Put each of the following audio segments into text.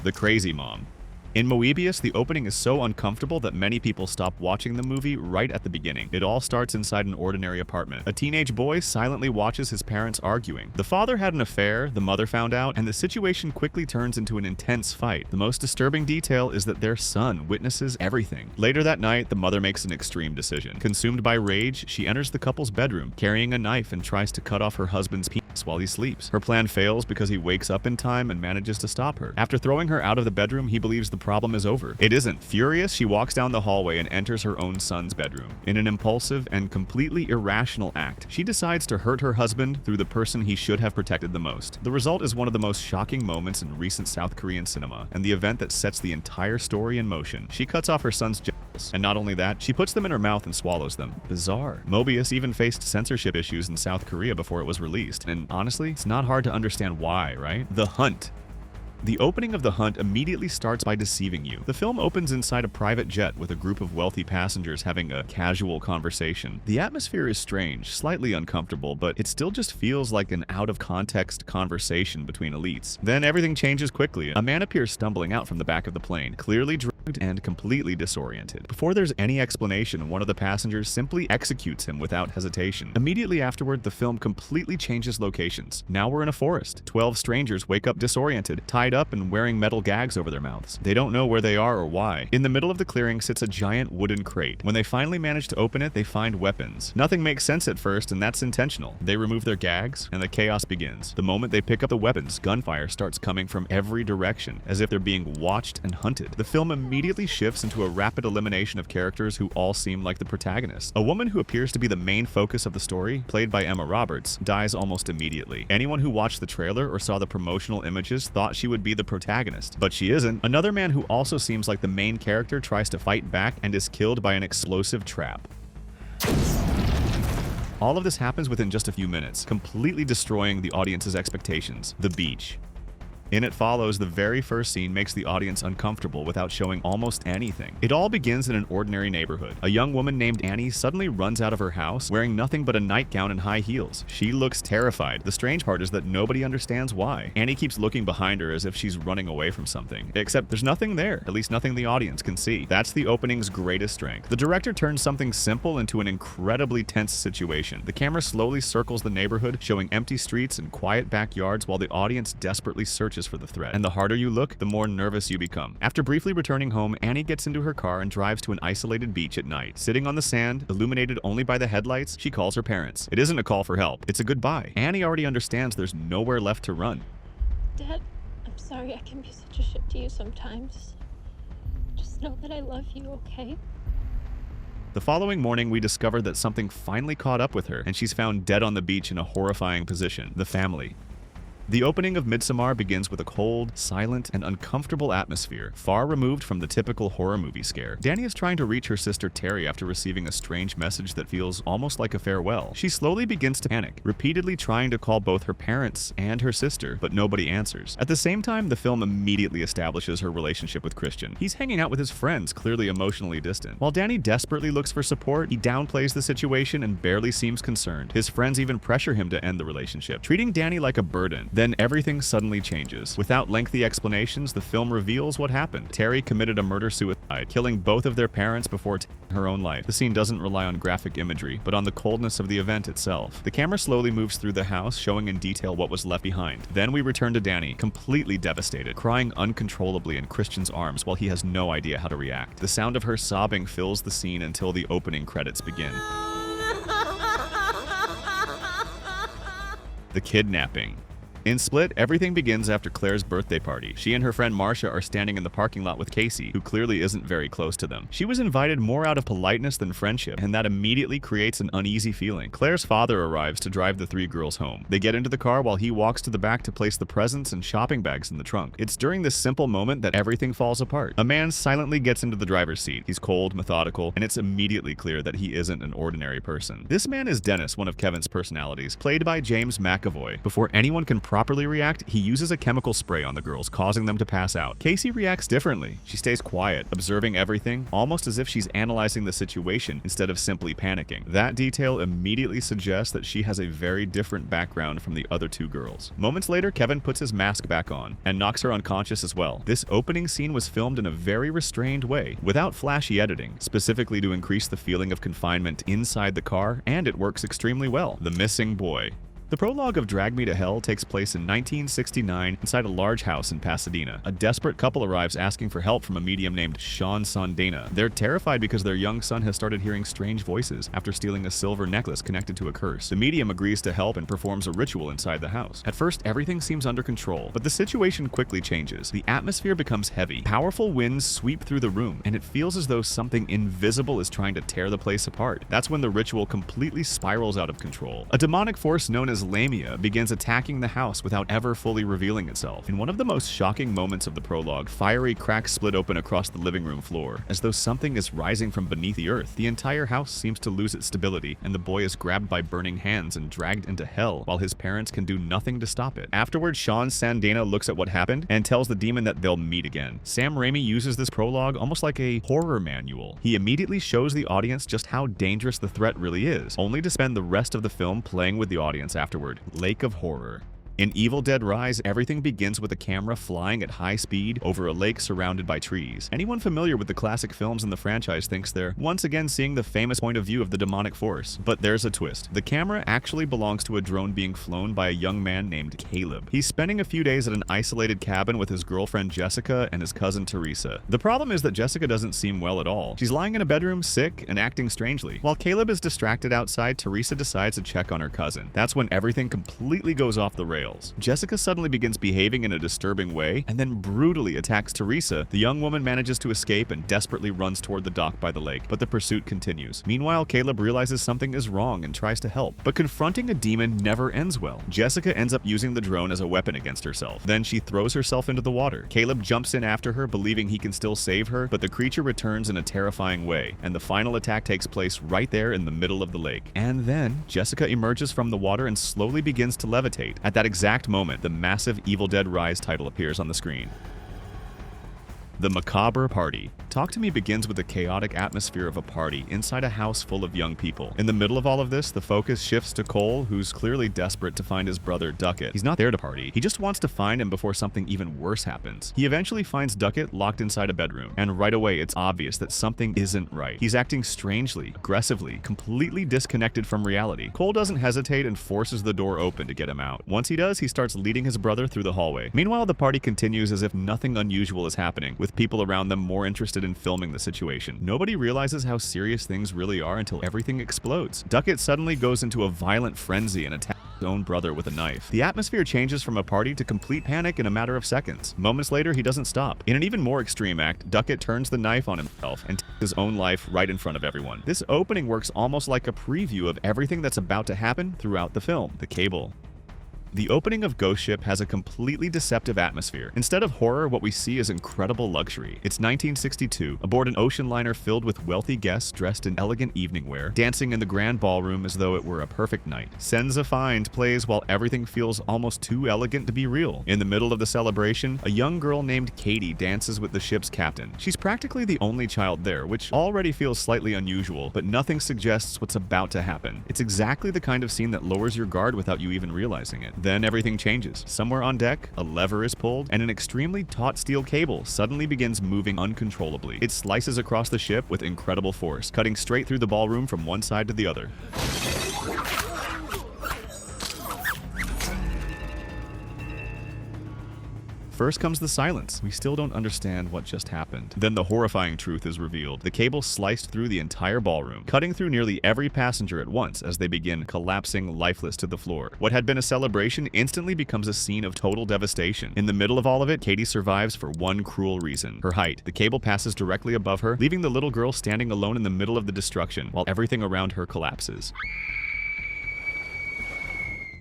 The Crazy Mom. In Moebius, the opening is so uncomfortable that many people stop watching the movie right at the beginning. It all starts inside an ordinary apartment. A teenage boy silently watches his parents arguing. The father had an affair, the mother found out, and the situation quickly turns into an intense fight. The most disturbing detail is that their son witnesses everything. Later that night, the mother makes an extreme decision. Consumed by rage, she enters the couple's bedroom, carrying a knife and tries to cut off her husband's penis while he sleeps. Her plan fails because he wakes up in time and manages to stop her. After throwing her out of the bedroom, he believes the problem is over. It isn't. Furious, she walks down the hallway and enters her own son's bedroom. In an impulsive and completely irrational act, she decides to hurt her husband through the person he should have protected the most. The result is one of the most shocking moments in recent South Korean cinema, and the event that sets the entire story in motion. She cuts off her son's genitals, and not only that, she puts them in her mouth and swallows them. Bizarre. Moebius even faced censorship issues in South Korea before it was released, and honestly, it's not hard to understand why, right? The Hunt. The opening of The Hunt immediately starts by deceiving you. The film opens inside a private jet with a group of wealthy passengers having a casual conversation. The atmosphere is strange, slightly uncomfortable, but it still just feels like an out-of-context conversation between elites. Then everything changes quickly. A man appears stumbling out from the back of the plane, clearly drugged and completely disoriented. Before there's any explanation, one of the passengers simply executes him without hesitation. Immediately afterward, the film completely changes locations. Now we're in a forest. 12 strangers wake up disoriented, tied up and wearing metal gags over their mouths. They don't know where they are or why. In the middle of the clearing sits a giant wooden crate. When they finally manage to open it, they find weapons. Nothing makes sense at first, and that's intentional. They remove their gags, and the chaos begins. The moment they pick up the weapons, gunfire starts coming from every direction, as if they're being watched and hunted. The film immediately shifts into a rapid elimination of characters who all seem like the protagonists. A woman who appears to be the main focus of the story, played by Emma Roberts, dies almost immediately. Anyone who watched the trailer or saw the promotional images thought she would be the protagonist, but she isn't. Another man who also seems like the main character tries to fight back and is killed by an explosive trap. All of this happens within just a few minutes, completely destroying the audience's expectations. The beach. In It Follows, the very first scene makes the audience uncomfortable without showing almost anything. It all begins in an ordinary neighborhood. A young woman named Annie suddenly runs out of her house wearing nothing but a nightgown and high heels. She looks terrified. The strange part is that nobody understands why. Annie keeps looking behind her as if she's running away from something. Except there's nothing there, at least nothing the audience can see. That's the opening's greatest strength. The director turns something simple into an incredibly tense situation. The camera slowly circles the neighborhood, showing empty streets and quiet backyards while the audience desperately searches for the threat. And the harder you look, the more nervous you become. After briefly returning home, Annie gets into her car and drives to an isolated beach at night. Sitting on the sand, illuminated only by the headlights, she calls her parents. It isn't a call for help, it's a goodbye. Annie already understands there's nowhere left to run. Dad, I'm sorry I can be such a shit to you sometimes. Just know that I love you, okay? The following morning, we discovered that something finally caught up with her, and she's found dead on the beach in a horrifying position. The family. The opening of Midsommar begins with a cold, silent, and uncomfortable atmosphere, far removed from the typical horror movie scare. Danny is trying to reach her sister Terry after receiving a strange message that feels almost like a farewell. She slowly begins to panic, repeatedly trying to call both her parents and her sister, but nobody answers. At the same time, the film immediately establishes her relationship with Christian. He's hanging out with his friends, clearly emotionally distant. While Danny desperately looks for support, he downplays the situation and barely seems concerned. His friends even pressure him to end the relationship, treating Danny like a burden. Then everything suddenly changes. Without lengthy explanations, the film reveals what happened. Terry committed a murder-suicide, killing both of their parents before taking her own life. The scene doesn't rely on graphic imagery, but on the coldness of the event itself. The camera slowly moves through the house, showing in detail what was left behind. Then we return to Danny, completely devastated, crying uncontrollably in Christian's arms while he has no idea how to react. The sound of her sobbing fills the scene until the opening credits begin. The kidnapping. In Split, everything begins after Claire's birthday party. She and her friend Marcia are standing in the parking lot with Casey, who clearly isn't very close to them. She was invited more out of politeness than friendship, and that immediately creates an uneasy feeling. Claire's father arrives to drive the three girls home. They get into the car while he walks to the back to place the presents and shopping bags in the trunk. It's during this simple moment that everything falls apart. A man silently gets into the driver's seat. He's cold, methodical, and it's immediately clear that he isn't an ordinary person. This man is Dennis, one of Kevin's personalities, played by James McAvoy. Before anyone can properly react, he uses a chemical spray on the girls, causing them to pass out. Casey reacts differently. She stays quiet, observing everything, almost as if she's analyzing the situation instead of simply panicking. That detail immediately suggests that she has a very different background from the other two girls. Moments later, Kevin puts his mask back on and knocks her unconscious as well. This opening scene was filmed in a very restrained way, without flashy editing, specifically to increase the feeling of confinement inside the car, and it works extremely well. The missing boy. The prologue of Drag Me to Hell takes place in 1969 inside a large house in Pasadena. A desperate couple arrives asking for help from a medium named Sean Sandena. They're terrified because their young son has started hearing strange voices after stealing a silver necklace connected to a curse. The medium agrees to help and performs a ritual inside the house. At first, everything seems under control, but the situation quickly changes. The atmosphere becomes heavy. Powerful winds sweep through the room, and it feels as though something invisible is trying to tear the place apart. That's when the ritual completely spirals out of control. A demonic force known as Lamia begins attacking the house without ever fully revealing itself. In one of the most shocking moments of the prologue, fiery cracks split open across the living room floor, as though something is rising from beneath the earth. The entire house seems to lose its stability, and the boy is grabbed by burning hands and dragged into hell, while his parents can do nothing to stop it. Afterwards, Sean Sandena looks at what happened and tells the demon that they'll meet again. Sam Raimi uses this prologue almost like a horror manual. He immediately shows the audience just how dangerous the threat really is, only to spend the rest of the film playing with the audience afterward. Lake of Horror. In Evil Dead Rise, everything begins with a camera flying at high speed over a lake surrounded by trees. Anyone familiar with the classic films in the franchise thinks they're once again seeing the famous point of view of the demonic force. But there's a twist. The camera actually belongs to a drone being flown by a young man named Caleb. He's spending a few days at an isolated cabin with his girlfriend Jessica and his cousin Teresa. The problem is that Jessica doesn't seem well at all. She's lying in a bedroom, sick and acting strangely. While Caleb is distracted outside, Teresa decides to check on her cousin. That's when everything completely goes off the rails. Jessica suddenly begins behaving in a disturbing way and then brutally attacks Teresa. The young woman manages to escape and desperately runs toward the dock by the lake, but the pursuit continues. Meanwhile, Caleb realizes something is wrong and tries to help, but confronting a demon never ends well. Jessica ends up using the drone as a weapon against herself. Then she throws herself into the water. Caleb jumps in after her, believing he can still save her, but the creature returns in a terrifying way, and the final attack takes place right there in the middle of the lake. And then Jessica emerges from the water and slowly begins to levitate. At that exact moment, the massive Evil Dead Rise title appears on the screen. The Macabre Party. Talk to Me begins with the chaotic atmosphere of a party inside a house full of young people. In the middle of all of this, the focus shifts to Cole, who's clearly desperate to find his brother Duckett. He's not there to party. He just wants to find him before something even worse happens. He eventually finds Duckett locked inside a bedroom, and right away it's obvious that something isn't right. He's acting strangely, aggressively, completely disconnected from reality. Cole doesn't hesitate and forces the door open to get him out. Once he does, he starts leading his brother through the hallway. Meanwhile, the party continues as if nothing unusual is happening, with people around them more interested in filming the situation. Nobody realizes how serious things really are until everything explodes. Duckett suddenly goes into a violent frenzy and attacks his own brother with a knife. The atmosphere changes from a party to complete panic in a matter of seconds. Moments later, he doesn't stop. In an even more extreme act, Duckett turns the knife on himself and takes his own life right in front of everyone. This opening works almost like a preview of everything that's about to happen throughout the film. The Cable. The opening of Ghost Ship has a completely deceptive atmosphere. Instead of horror, what we see is incredible luxury. It's 1962, aboard an ocean liner filled with wealthy guests dressed in elegant evening wear, dancing in the grand ballroom as though it were a perfect night. Senza Find plays while everything feels almost too elegant to be real. In the middle of the celebration, a young girl named Katie dances with the ship's captain. She's practically the only child there, which already feels slightly unusual, but nothing suggests what's about to happen. It's exactly the kind of scene that lowers your guard without you even realizing it. Then everything changes. Somewhere on deck, a lever is pulled, and an extremely taut steel cable suddenly begins moving uncontrollably. It slices across the ship with incredible force, cutting straight through the ballroom from one side to the other. First comes the silence. We still don't understand what just happened. Then the horrifying truth is revealed. The cable sliced through the entire ballroom, cutting through nearly every passenger at once as they begin collapsing lifeless to the floor. What had been a celebration instantly becomes a scene of total devastation. In the middle of all of it, Katie survives for one cruel reason: her height. The cable passes directly above her, leaving the little girl standing alone in the middle of the destruction, while everything around her collapses.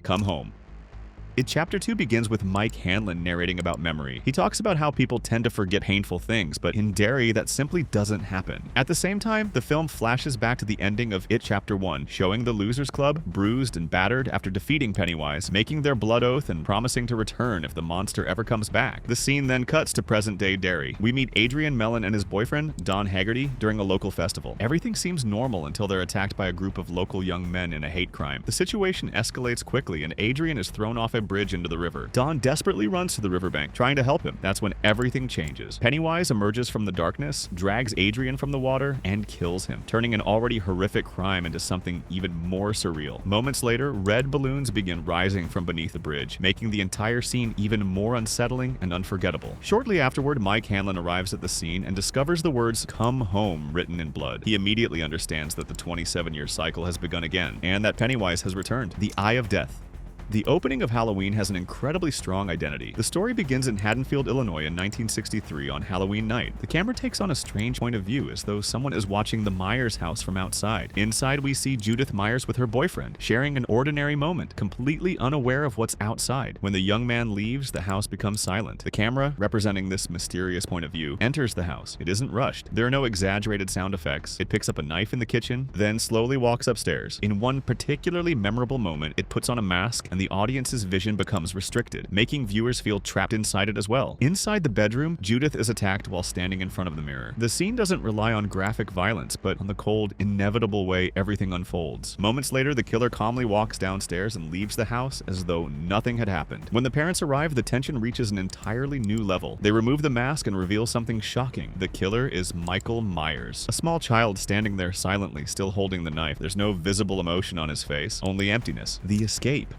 Come home. Chapter 2 begins with Mike Hanlon narrating about memory. He talks about how people tend to forget painful things, but in Derry, that simply doesn't happen. At the same time, the film flashes back to the ending of It Chapter 1, showing the Losers Club bruised and battered after defeating Pennywise, making their blood oath and promising to return if the monster ever comes back. The scene then cuts to present-day Derry. We meet Adrian Mellon and his boyfriend, Don Haggerty, during a local festival. Everything seems normal until they're attacked by a group of local young men in a hate crime. The situation escalates quickly, and Adrian is thrown off a bridge into the river. Don desperately runs to the riverbank, trying to help him. That's when everything changes. Pennywise emerges from the darkness, drags Adrian from the water, and kills him, turning an already horrific crime into something even more surreal. Moments later, red balloons begin rising from beneath the bridge, making the entire scene even more unsettling and unforgettable. Shortly afterward, Mike Hanlon arrives at the scene and discovers the words "Come home" written in blood. He immediately understands that the 27-year cycle has begun again, and that Pennywise has returned. The Eye of Death. The opening of Halloween has an incredibly strong identity. The story begins in Haddonfield, Illinois in 1963 on Halloween night. The camera takes on a strange point of view as though someone is watching the Myers house from outside. Inside, we see Judith Myers with her boyfriend, sharing an ordinary moment, completely unaware of what's outside. When the young man leaves, the house becomes silent. The camera, representing this mysterious point of view, enters the house. It isn't rushed. There are no exaggerated sound effects. It picks up a knife in the kitchen, then slowly walks upstairs. In one particularly memorable moment, it puts on a mask and the audience's vision becomes restricted, making viewers feel trapped inside it as well. Inside the bedroom, Judith is attacked while standing in front of the mirror. The scene doesn't rely on graphic violence, but on the cold, inevitable way everything unfolds. Moments later, the killer calmly walks downstairs and leaves the house as though nothing had happened. When the parents arrive, the tension reaches an entirely new level. They remove the mask and reveal something shocking. The killer is Michael Myers, a small child standing there silently, still holding the knife. There's no visible emotion on his face, only emptiness. The escape.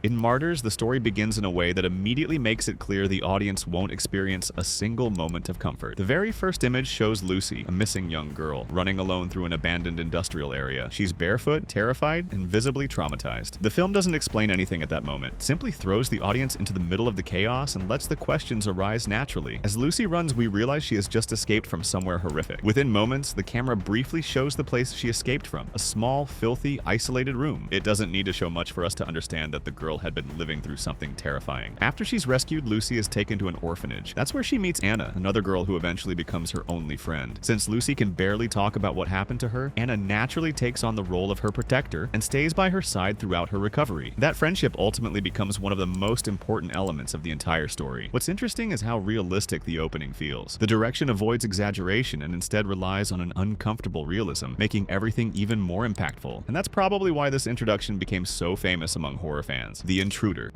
In Martyrs, the story begins in a way that immediately makes it clear the audience won't experience a single moment of comfort. The very first image shows Lucy, a missing young girl, running alone through an abandoned industrial area. She's barefoot, terrified, and visibly traumatized. The film doesn't explain anything at that moment. It simply throws the audience into the middle of the chaos and lets the questions arise naturally. As Lucy runs, we realize she has just escaped from somewhere horrific. Within moments, the camera briefly shows the place she escaped from, a small, filthy, isolated room. It doesn't need to show much for us to understand that the girl had been living through something terrifying. After she's rescued, Lucy is taken to an orphanage. That's where she meets Anna, another girl who eventually becomes her only friend. Since Lucy can barely talk about what happened to her, Anna naturally takes on the role of her protector and stays by her side throughout her recovery. That friendship ultimately becomes one of the most important elements of the entire story. What's interesting is how realistic the opening feels. The direction avoids exaggeration and instead relies on an uncomfortable realism, making everything even more impactful. And that's probably why this introduction became so famous among horror fans. The Intruder.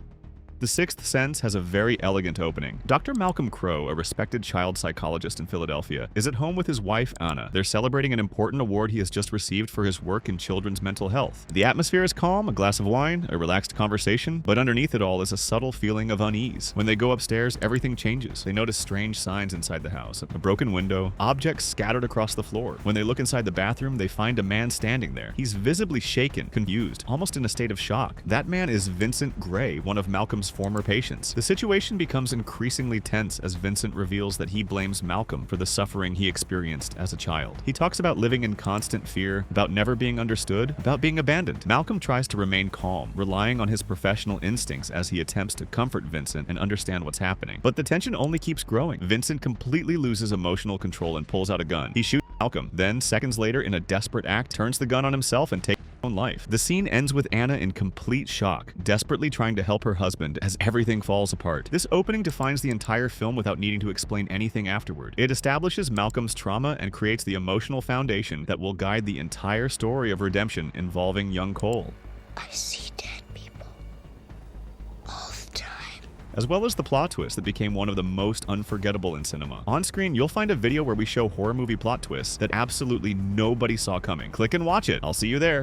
The Sixth Sense has a very elegant opening. Dr. Malcolm Crowe, a respected child psychologist in Philadelphia, is at home with his wife, Anna. They're celebrating an important award he has just received for his work in children's mental health. The atmosphere is calm, a glass of wine, a relaxed conversation, but underneath it all is a subtle feeling of unease. When they go upstairs, everything changes. They notice strange signs inside the house, a broken window, objects scattered across the floor. When they look inside the bathroom, they find a man standing there. He's visibly shaken, confused, almost in a state of shock. That man is Vincent Gray, one of Malcolm's former patients. The situation becomes increasingly tense as Vincent reveals that he blames Malcolm for the suffering he experienced as a child. He talks about living in constant fear, about never being understood, about being abandoned. Malcolm tries to remain calm, relying on his professional instincts as he attempts to comfort Vincent and understand what's happening. But the tension only keeps growing. Vincent completely loses emotional control and pulls out a gun. He shoots Malcolm, then seconds later, in a desperate act, turns the gun on himself and takes his own life. The scene ends with Anna in complete shock, desperately trying to help her husband as everything falls apart. This opening defines the entire film without needing to explain anything afterward. It establishes Malcolm's trauma and creates the emotional foundation that will guide the entire story of redemption involving young Cole. I see dead people all the time. As well as the plot twist that became one of the most unforgettable in cinema. On screen, you'll find a video where we show horror movie plot twists that absolutely nobody saw coming. Click and watch it. I'll see you there.